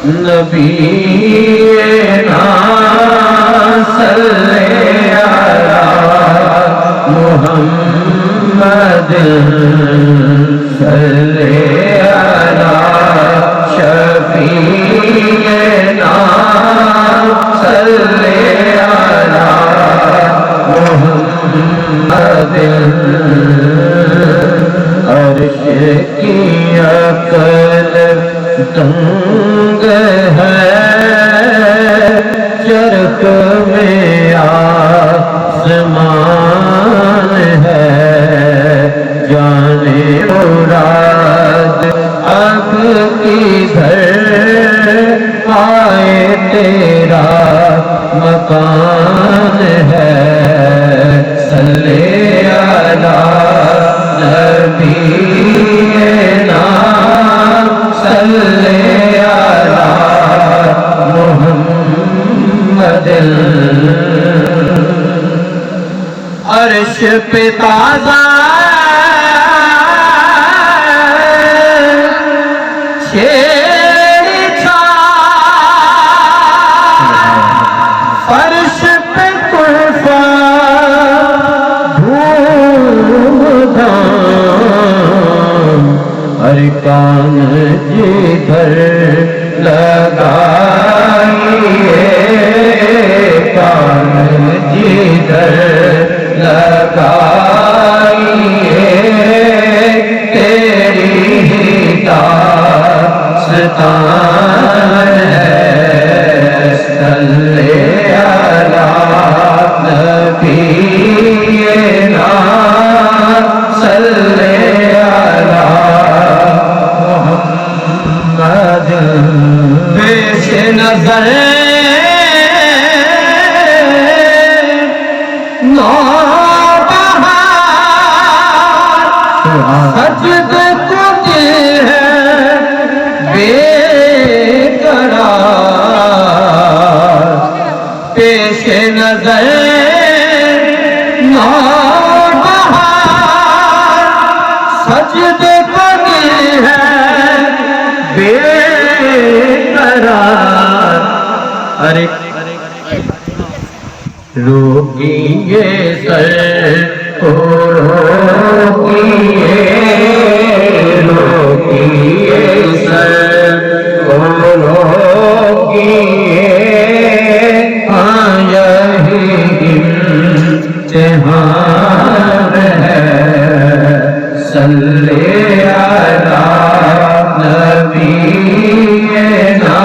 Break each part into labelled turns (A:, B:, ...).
A: نبینا صلی علی محمد صلی علی شفیعنا صلی علی محمد عرش کی عقل تنگ ہے چرخ میں آسمان ہے جانے مراد اب کدھر آئے تیرا مکان ہے صلی علی نبینا صلی علی محمد عرش پہ تازہ شیر چھا فرش پہ طوفا دھوم دھام ارکان جدھر لگائیے کان جدھر لگائیے تیری ہی داستان ہے صلی علی نبینا صلی علی محمد پیش نظر سجد کو دل ہے بے قرار پیش نظر نوبہار سجد کو دل ہے بے قرار ارے روکیے سر کو روکیے روکیے سر کو روکیے ہاں یہی امتحان ہے صلی علی نبینا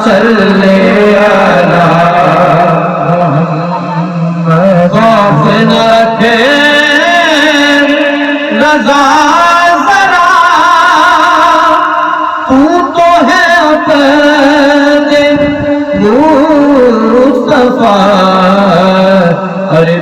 A: صلی علی خوف نہ رکھے رضا ذرا تو ہے اپنے مصطفیٰ ارے